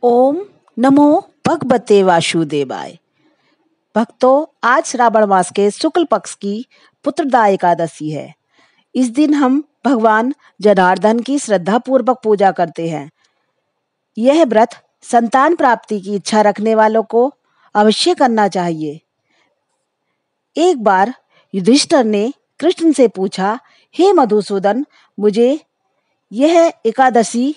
ओम नमो भगवते वासुदेवाय। भक्तों, आज श्रावण मास के शुक्ल पक्ष की पुत्रदा एकादशी है। इस दिन हम भगवान जनार्दन की श्रद्धा पूर्वक पूजा करते हैं। यह व्रत संतान प्राप्ति की इच्छा रखने वालों को अवश्य करना चाहिए। एक बार युधिष्ठिर ने कृष्ण से पूछा, हे मधुसूदन, मुझे यह एकादशी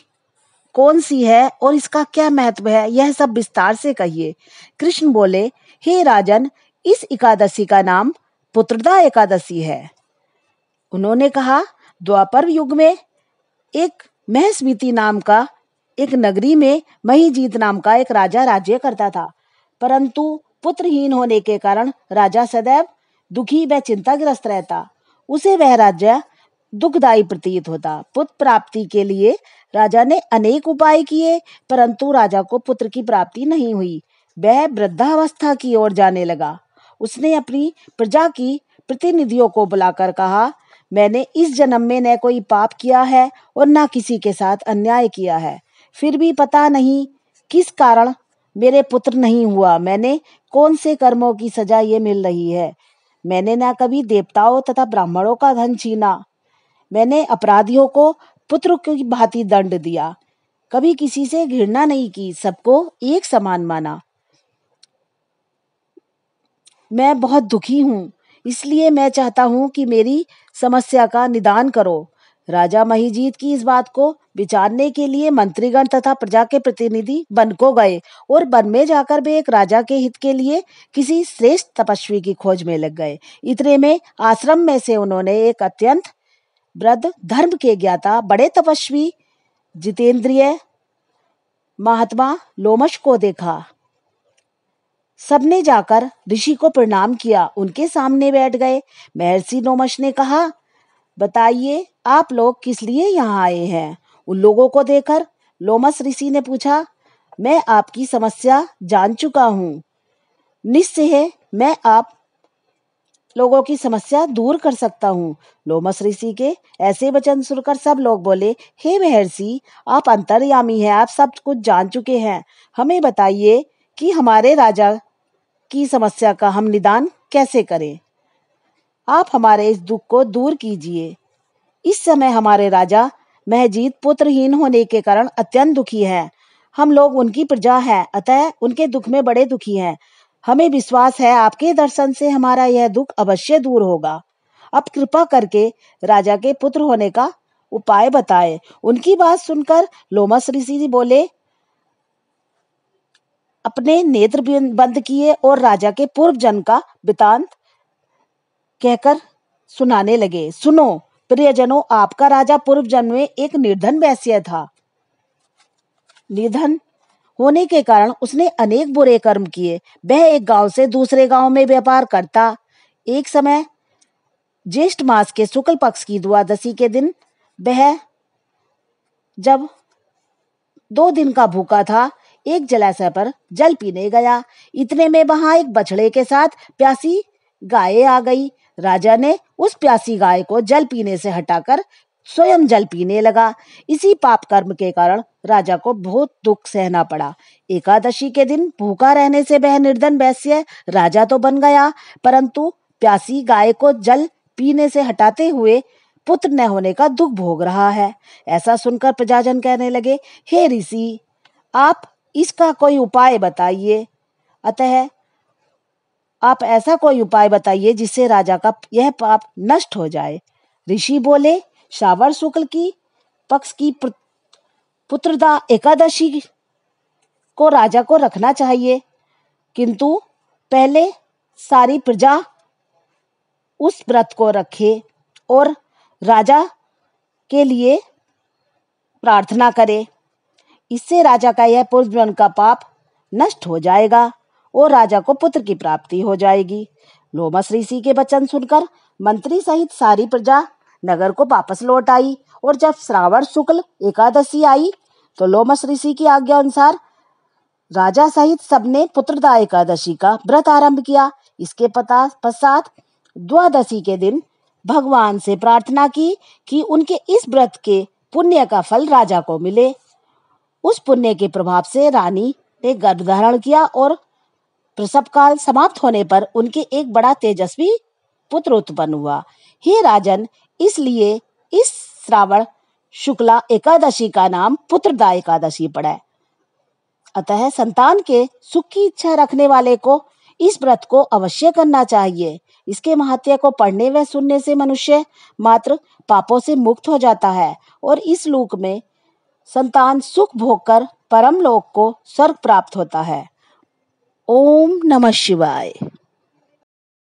कौन सी है और इसका क्या महत्व है, यह सब विस्तार से कहिए। कृष्ण बोले, हे राजन, इस एकादशी का नाम पुत्रदा एकादशी है। उन्होंने कहा, द्वापर युग में एक महस्विति नाम का एक नगरी में महीजीत नाम का एक राजा राज्य करता था, परंतु पुत्रहीन होने के कारण राजा सदैव दुखी व चिंताग्रस्त रहता। उसे वह राज्य दुखदायी प्रतीत होता। पुत्र प्राप्ति के लिए राजा ने अनेक उपाय किए, परंतु राजा को पुत्र की प्राप्ति नहीं हुई। वह वृद्धावस्था की ओर जाने लगा। उसने अपनी प्रजा की प्रतिनिधियों को बुलाकर कहा, मैंने इस जन्म में न कोई पाप किया है और न किसी के साथ अन्याय किया है, फिर भी पता नहीं किस कारण मेरे पुत्र नहीं हुआ। मैंने कौन से कर्मों की सजा ये मिल रही है। मैंने न कभी देवताओं तथा ब्राह्मणों का धन छीना, मैंने अपराधियों को पुत्र की भांति दंड दिया, कभी किसी से घृणा नहीं की, सबको एक समान माना। मैं बहुत दुखी हूँ, इसलिए मैं चाहता हूँ कि मेरी समस्या का निदान करो। राजा महीजीत की इस बात को विचारने के लिए मंत्रीगण तथा प्रजा के प्रतिनिधि वन को गए और वन में जाकर वे एक राजा के हित के लिए किसी श्रेष्ठ तपस्वी की खोज में लग गए। इतने में आश्रम में से उन्होंने एक अत्यंत वृद्ध, धर्म के ज्ञाता, बड़े तपस्वी, जितेंद्रिय महात्मा लोमश को देखा। सबने जाकर ऋषि को प्रणाम किया, उनके सामने बैठ गए। महर्षि लोमश ने कहा, बताइए आप लोग किस लिए यहाँ आए हैं। उन लोगों को देखकर लोमश ऋषि ने पूछा, मैं आपकी समस्या जान चुका हूँ, निश्चय मैं आप लोगों की समस्या दूर कर सकता हूँ। लोमश ऋषि के ऐसे वचन सुनकर सब लोग बोले, हे महर्षि, आप अंतर्यामी हैं, आप सब कुछ जान चुके हैं। हमें बताइए कि हमारे राजा की समस्या का हम निदान कैसे करें। आप हमारे इस दुख को दूर कीजिए। इस समय हमारे राजा महजीत पुत्रहीन होने के कारण अत्यंत दुखी हैं। हम लोग उनकी प्रजा हैं, अतः उनके दुख में बड़े दुखी हैं। हमें विश्वास है आपके दर्शन से हमारा यह दुख अवश्य दूर होगा। अब कृपा करके राजा के पुत्र होने का उपाय बताएं। उनकी बात सुनकर लोमश ऋषि जी बोले, अपने नेत्र बंद किए और राजा के पूर्व जन्म का वृतांत कहकर सुनाने लगे। सुनो प्रियजनों, आपका राजा पूर्व जन्म में एक निर्धन वैश्य था। निर्धन होने के कारण उसने अनेक बुरे कर्म किए। वह एक गांव से दूसरे गांव में व्यापार करता। एक समय ज्येष्ठ मास के शुक्ल पक्ष की द्वादशी के दिन वह जब 2 दिन का भूखा था, एक जलाशय पर जल पीने गया। इतने में वहां एक बछड़े के साथ प्यासी गाय आ गई। राजा ने उस प्यासी गाय को जल पीने से हटाकर स्वयं जल पीने लगा। इसी पाप कर्म के कारण राजा को बहुत दुख सहना पड़ा। एकादशी के दिन भूखा रहने से वह निर्धन वैश्य राजा तो बन गया, परंतु प्यासी गाय को जल पीने से हटाते हुए पुत्र न होने का दुख भोग रहा है। ऐसा सुनकर प्रजाजन कहने लगे, हे ऋषि, आप इसका कोई उपाय बताइए। अतः आप ऐसा कोई उपाय बताइए जिससे राजा का यह पाप नष्ट हो जाए। ऋषि बोले, श्रावण शुक्ल की पक्ष की पुत्रदा एकादशी को राजा को रखना चाहिए, किंतु पहले सारी प्रजा उस व्रत को रखे और राजा के लिए प्रार्थना करे। इससे राजा का यह पूर्व जन्म का पाप नष्ट हो जाएगा और राजा को पुत्र की प्राप्ति हो जाएगी। लोमश ऋषि के वचन सुनकर मंत्री सहित सारी प्रजा नगर को वापस लौट आई और जब श्रावण शुक्ल एकादशी आई तो लोमश ऋषि की आज्ञा अनुसार राजा सहित सबने पुत्रदा एकादशी का व्रत आरंभ किया। इसके पश्चात द्वादशी के दिन भगवान से प्रार्थना की कि उनके इस व्रत के पुण्य का फल राजा को मिले। उस पुण्य के प्रभाव से रानी ने गर्भ धारण किया और प्रसव काल समाप्त होने पर उनके एक बड़ा तेजस्वी पुत्र उत्पन्न हुआ। हे राजन, इसलिए इस श्रावण शुक्ला एकादशी का नाम पुत्रदा एकादशी पड़ा। अतः संतान के सुख की इच्छा रखने वाले को इस व्रत को अवश्य करना चाहिए। इसके महत्व को पढ़ने व सुनने से मनुष्य मात्र पापों से मुक्त हो जाता है और इस लोक में संतान सुख भोगकर परम लोक को स्वर्ग प्राप्त होता है। ओम नमः शिवाय।